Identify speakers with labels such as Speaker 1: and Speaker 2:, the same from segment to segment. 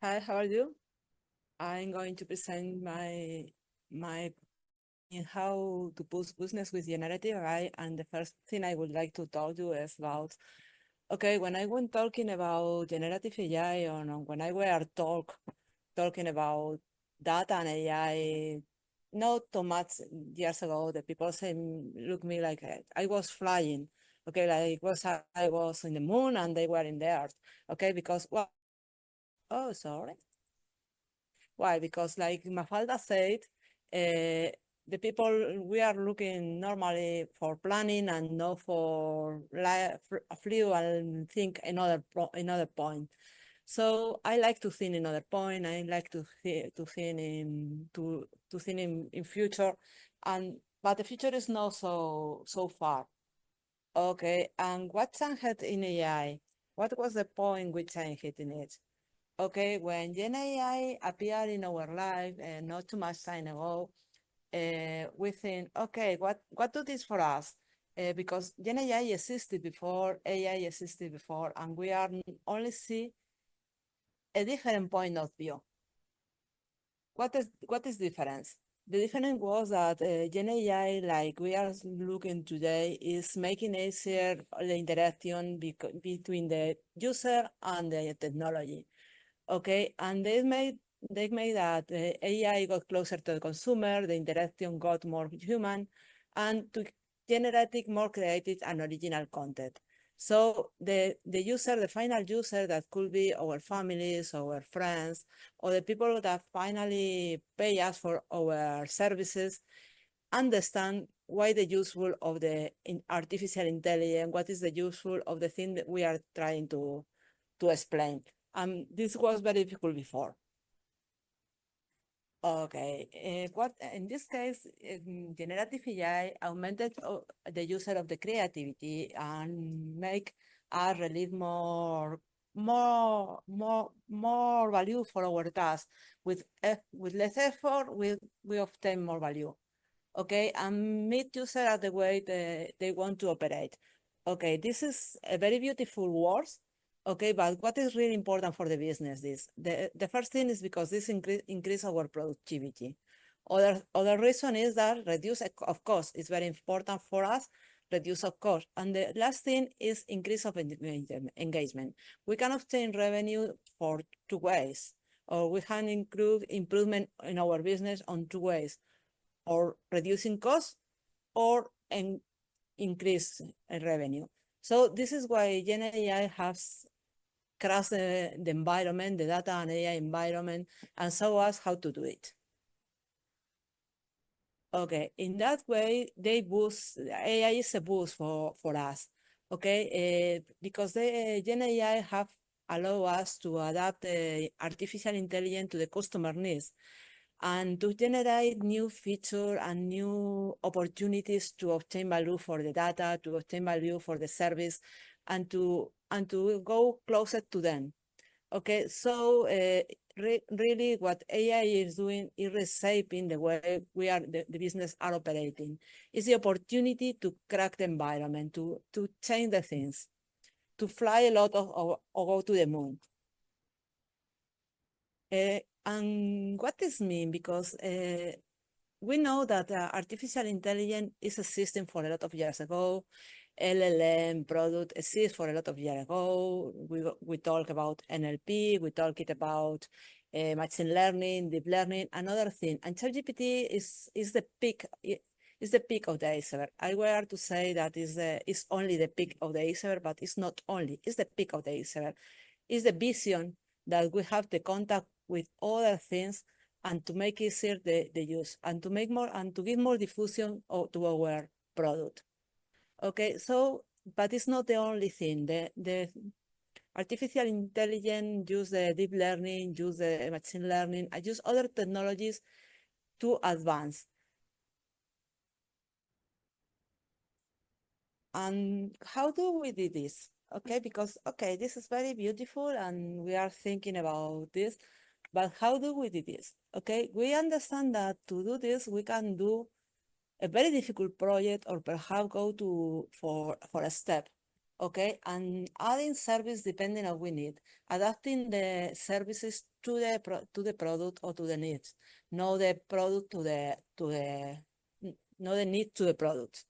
Speaker 1: Hi, how are you? I'm going to present my in how to push business with generative AI. And the first thing I would like to tell you is about, okay, when I went talking about generative AI or when I were talking about data and AI, not too much years ago, the people say, look me like I was flying. Okay, like I was in the moon and they were in the earth. Okay, because, well, oh, sorry. Why? Because like Mafalda said, the people we are looking normally for planning and not for flew and think another point. So I like to think another point. I like to think in future, and but the future is not so far. Okay, and what changed in AI? What was the point we changed in it? Okay, when Gen AI appeared in our life not too much time ago, we think, okay, what do this for us? Because Gen AI existed before, AI existed before, and we are only see a different point of view. What is the difference? The difference was that Gen AI, like we are looking today, is making easier the interaction between the user and the technology. Okay, and they made that AI got closer to the consumer, the interaction got more human, and to generating more creative and original content. So the user, the final user, that could be our families, our friends, or the people that finally pay us for our services, understand why the useful of the artificial intelligence, what is the useful of the thing that we are trying to explain. This was very difficult before. Okay, what in this case, generative AI augmented the user of the creativity and make us relieve more value for our task. With less effort, we obtain more value. Okay, and meet user at the way they want to operate. Okay, this is a very beautiful words. Okay, but what is really important for the business is the first thing is because this increase our productivity. Other reason is that reduce of cost is very important for us, reduce of cost. And the last thing is increase of engagement. We can obtain revenue for two ways, or we can improve improvement in our business on two ways, or reducing costs or increase revenue. So this is why Gen AI has crossed the environment, the data and AI environment, and show us how to do it. Okay, in that way, AI is a boost for us, okay? Because the Gen AI have allow us to adapt artificial intelligence to the customer needs and to generate new features and new opportunities to obtain value for the data, to obtain value for the service, and to go closer to them. Okay, so really what AI is doing is reshaping the way the business are operating. It's the opportunity to crack the environment, to change the things, to fly a lot or go to the moon. And what does mean? Because we know that artificial intelligence is a system for a lot of years ago. LLM product exists for a lot of years ago. We talk about NLP, we talk about machine learning, deep learning, another thing. And ChatGPT is the peak. Is the peak of the iceberg. I were to say that is only the peak of the iceberg, but it's not only. It's the peak of the iceberg. It's the vision that we have the contact with other things and to make easier the use and to make more and to give more diffusion to our product. Okay, so, but it's not the only thing. The artificial intelligence use the deep learning, use the machine learning, I use other technologies to advance. And how do we do this? Okay, because, okay, this is very beautiful and we are thinking about this, but how do we do this? Okay, we understand that to do this, we can do a very difficult project or perhaps go for a step. okay, and adding service depending on we need, adapting the services to the product or to the needs, not the product not the need to the product.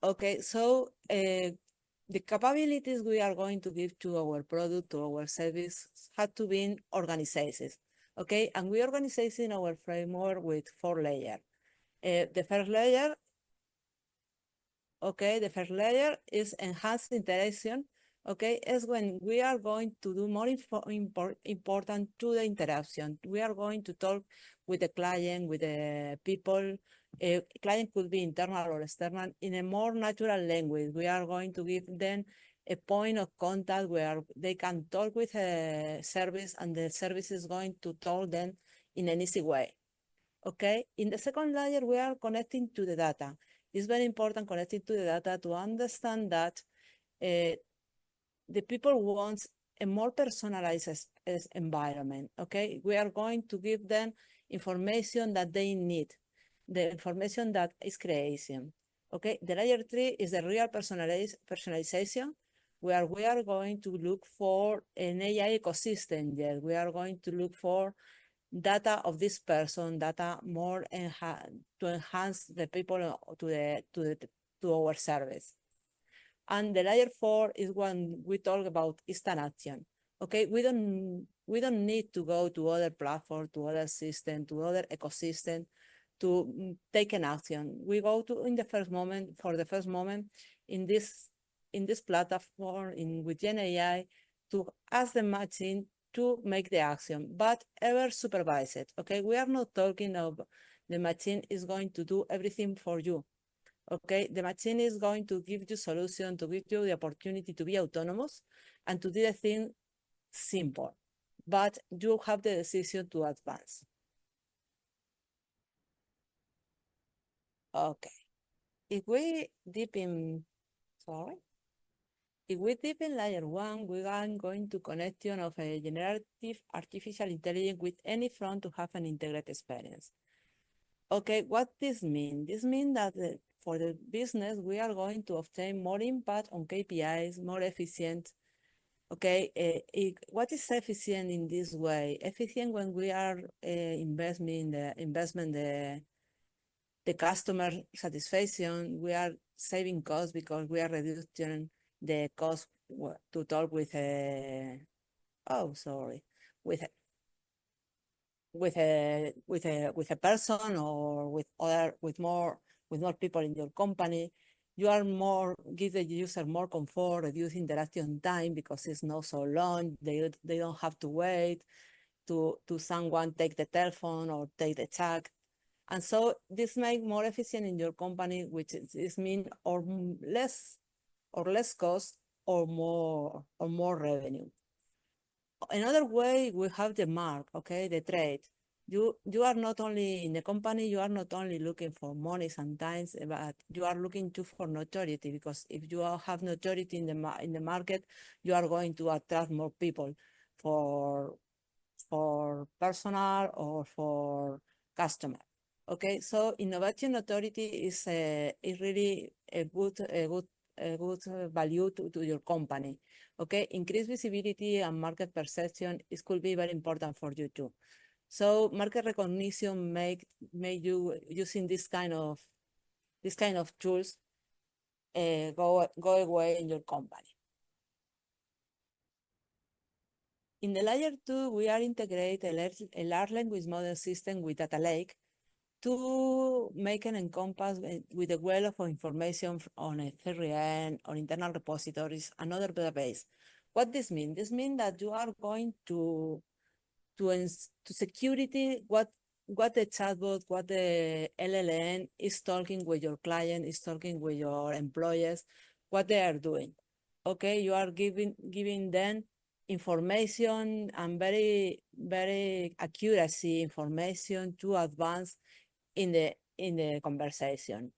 Speaker 1: Okay, so the capabilities we are going to give to our product, to our service, have to be organized. Okay, and we organize in our framework with 4 layers. The first layer, okay, the first layer is enhanced interaction. Okay, is when we are going to do more important to the interaction. We are going to talk with the client, with the people. Client could be internal or external in a more natural language. We are going to give them a point of contact where they can talk with a service and the service is going to talk them in an easy way. Okay, in the second layer, we are connecting to the data. It's very important connecting to the data to understand that the people want a more personalized environment, okay? We are going to give them information that they need, the information that is creation, okay? The layer 3 is the real personalization, where we are going to look for an AI ecosystem. Yes, we are going to look for data of this person, data more to enhance the people to our service. And the layer 4 is when we talk about instant action. Okay, we don't need to go to other platform, to other system, to other ecosystem to take an action. We go to in the first moment in this platform with Gen AI to ask the machine to make the action, but ever supervise it. Okay, we are not talking of the machine is going to do everything for you. Okay, the machine is going to give you solution, to give you the opportunity to be autonomous and to do the thing simple, but you have the decision to advance. Okay, if we deep in, sorry, if we deep in layer 1, we are going to connection of a generative artificial intelligence with any front to have an integrated experience. Okay, what this mean? This means that for the business, we are going to obtain more impact on KPIs, more efficient. Okay, what is efficient in this way? Efficient when we are investing the customer satisfaction, we are saving costs because we are reducing the cost to talk with with with a person or with more people in your company. You are give the user more comfort, reduce interaction time because it's not so long. They don't have to wait to someone take the telephone or take the chat. And so this makes more efficient in your company, which is mean or less cost or more revenue. Another way we have the mark, okay, the trade. You are not only in the company, you are not only looking for money sometimes, but you are looking too for notoriety, because if you have notoriety in the market, you are going to attract more people for personal or for customer. Okay, so innovation authority is really a good value to your company. Okay, increased visibility and market perception could be very important for you too. So market recognition make you using this kind of tools go away in your company. In the layer 2, we are integrating a large language model system with data lake to make an encompass with a well of information on a CRM or internal repositories, another database. What this means? This means that you are going to security what the chatbot, what the LLM is talking with your client, is talking with your employees, what they are doing. Okay, you are giving them information and very accuracy information to advance in the conversation.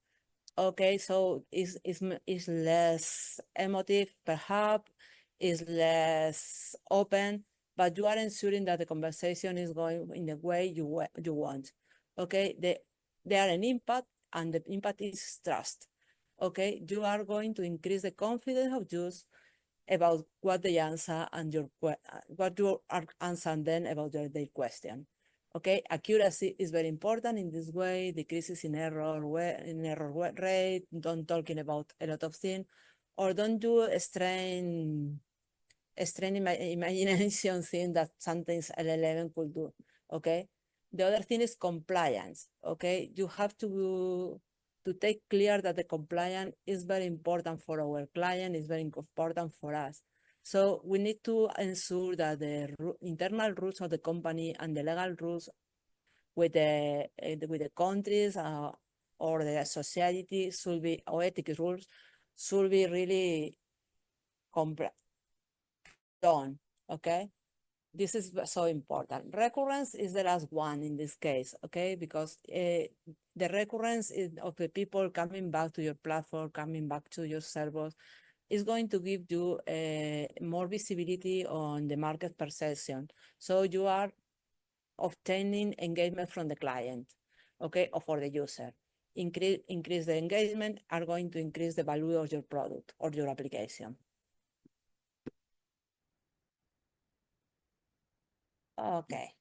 Speaker 1: Okay, so it's less emotive, perhaps, is less open, but you are ensuring that the conversation is going in the way you want. Okay, they are an impact, and the impact is trust. okay, you are going to increase the confidence of use about what they answer and what you are answering then about their question. Okay, accuracy is very important in this way, decreases in error rate, don't talking about a lot of things, or don't do a strain imagination thing that sometimes LLM could do, okay? The other thing is compliance, okay? You have to take clear that the compliance is very important for our client, is very important for us. So we need to ensure that the internal rules of the company and the legal rules with the countries or the society should be, or ethics rules should be really done, okay? This is so important. Recurrence is the last one in this case, okay? Because the recurrence of the people coming back to your platform, coming back to your servers, is going to give you more visibility on the market perception. So you are obtaining engagement from the client, okay, or for the user. Increase the engagement are going to increase the value of your product or your application. Okay.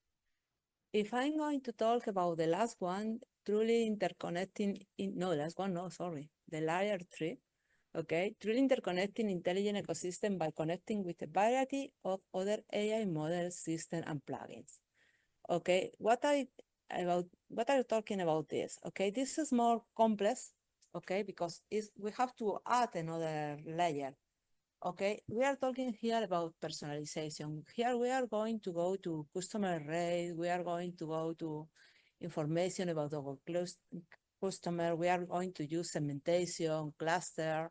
Speaker 1: If I'm going to talk about the last one, truly interconnecting, the layer 3, okay? Truly interconnecting intelligent ecosystem by connecting with a variety of other AI models, systems, and plugins. Okay, what are you talking about this? Okay, this is more complex, okay, because we have to add another layer. Okay, we are talking here about personalization. Here we are going to go to customer rate. We are going to go to information about our customer. We are going to use segmentation, cluster,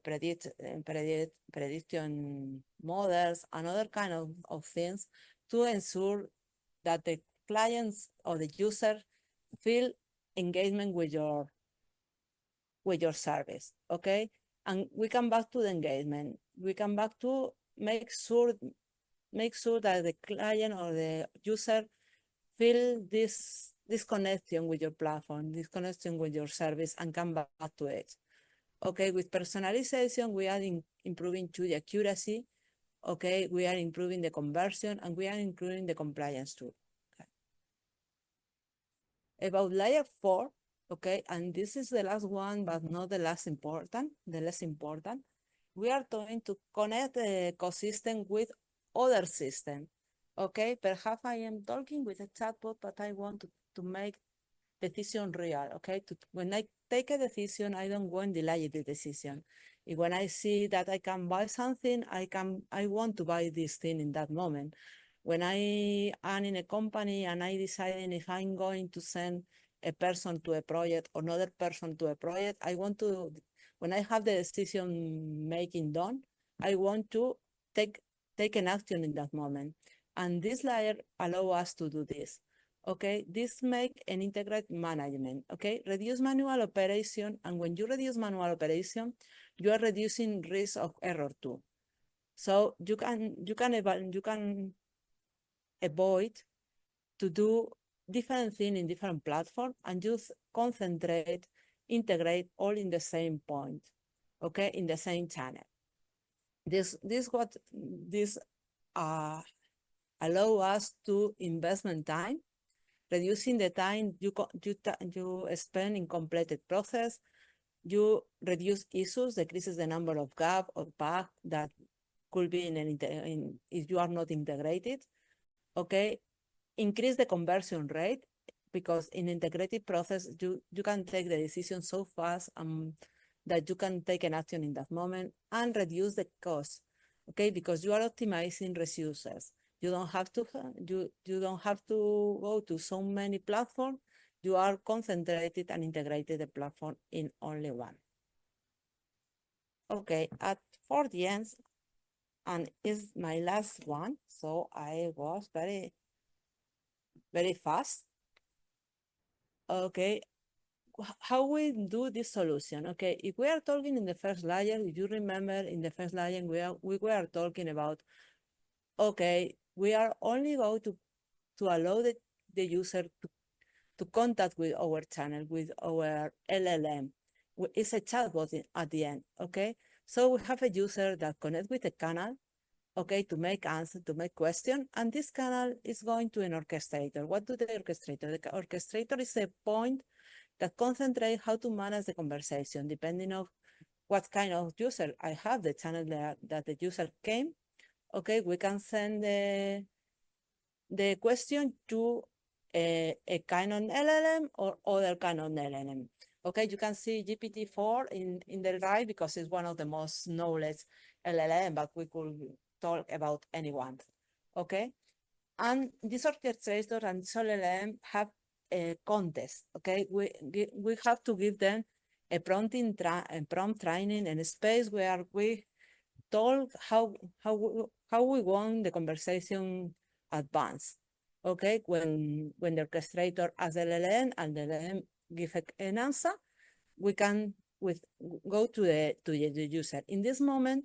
Speaker 1: prediction models, and other kind of things to ensure that the clients or the user feel engagement with your service, okay? And we come back to the engagement. We come back to make sure that the client or the user feel this connection with your platform, this connection with your service, and come back to it. Okay, with personalization, we are improving to the accuracy. Okay, we are improving the conversion, and we are improving the compliance too. About layer 4, okay, and this is the last one, but not the less important, we are going to connect the ecosystem with other systems, okay? Perhaps I am talking with a chatbot, but I want to make decision real, okay? When I take a decision, I don't want to delay the decision. When I see that I can buy something, I want to buy this thing in that moment. When I am in a company and I decide if I'm going to send a person to a project or another person to a project, when I have the decision making done, I want to take an action in that moment. And this layer allows us to do this. Okay, this make an integrated management, okay? Reduce manual operation, and when you reduce manual operation, you are reducing risk of error too. So you can avoid to do different things in different platforms and just concentrate, integrate all in the same point, okay, in the same channel. This allow us to investment time, reducing the time you spend in completed process. You reduce issues, decreases the number of gaps or bugs that could be if you are not integrated. Okay, increase the conversion rate because in integrated process you can take the decision so fast that you can take an action in that moment, and reduce the cost. Okay, because you are optimizing resources. You don't have to go to so many platforms. You are concentrated and integrated the platform in only one. Okay, for the end, and is my last one, so I was very, very fast. Okay, how we do this solution? Okay, if we are talking in the first layer, if you remember in the first layer, we were talking about, okay, we are only going to allow the user to contact with our channel, with our LLM. it's a chatbot at the end, okay? So we have a user that connects with a canal, okay, to make answer, to make question, and this canal is going to an orchestrator. What do the orchestrator? The orchestrator is a point that concentrates how to manage the conversation, depending on what kind of user I have, the channel that the user came. Okay, we can send the question to a kind of LLM or other kind of LLM. Okay, you can see GPT-4 in the right because it's one of the most knowledge LLM, but we could talk about anyone. Okay, and this orchestrator and this LLM have a contest. Okay, we have to give them a prompt training and a space where we told how we want the conversation advance. Okay, when the orchestrator asks LLM and the LLM give an answer, we can go to the user. In this moment,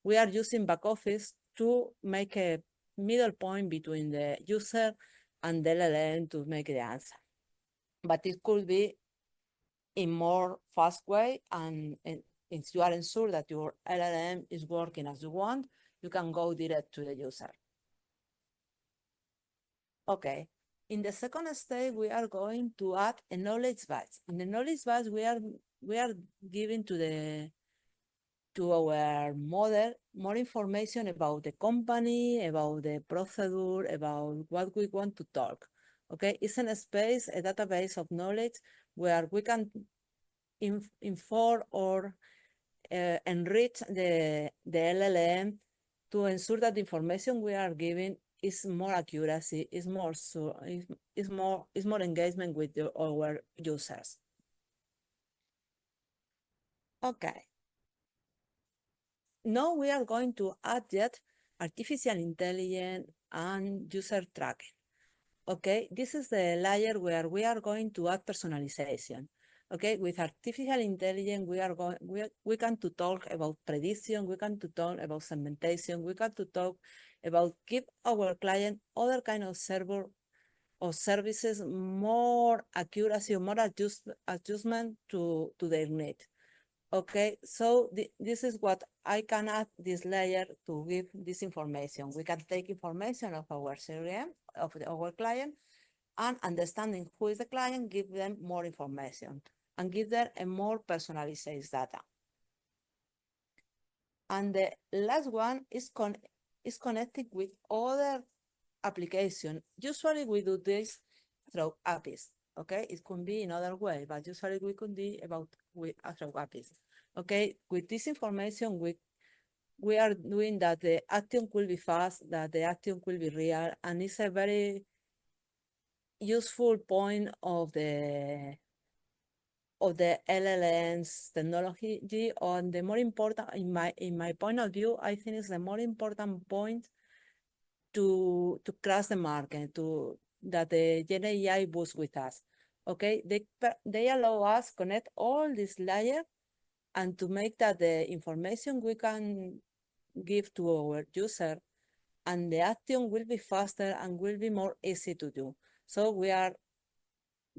Speaker 1: we are using backoffice to make a middle point between the user and the LLM to make the answer. But it could be in more fast way, and if you aren't sure that your LLM is working as you want, you can go direct to the user. Okay, in the second stage, we are going to add a knowledge base. In the knowledge base, we are giving to our model more information about the company, about the procedure, about what we want to talk. Okay, it's in a space, a database of knowledge where we can inform or enrich the LLM to ensure that the information we are giving is more accuracy, is more engagement with our users. Okay. Now we are going to add yet artificial intelligence and user tracking. Okay, this is the layer where we are going to add personalization. Okay, with artificial intelligence, we can to talk about prediction, we can to talk about segmentation, we can to talk about give our client other kind of server or services more accuracy or more adjustment to their need. Okay, so this is what I can add this layer to give this information. We can take information of our CRM, of our client, and understanding who is the client, give them more information and give them a more personalized data. And the last one is connected with other application. Usually we do this through APIs. Okay, it could be in other way, but usually we could be through APIs. Okay, with this information, we are doing that the action will be fast, that the action will be real, and it's a very useful point of the LLMs technology. And the more important, in my point of view, I think it's the more important point to cross the market, that the Gen AI boosts with us. Okay, they allow us connect all this layer and to make that the information we can give to our user and the action will be faster and will be more easy to do. So we are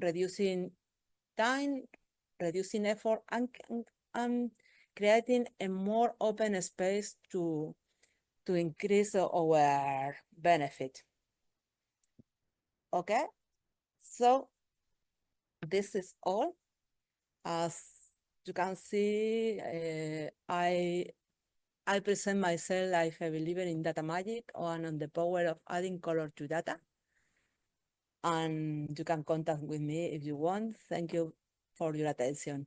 Speaker 1: reducing time, reducing effort, and creating a more open space to increase our benefit. Okay, so this is all. As you can see, I present myself like a believer in data magic and on the power of adding color to data. And you can contact with me if you want. Thank you for your attention.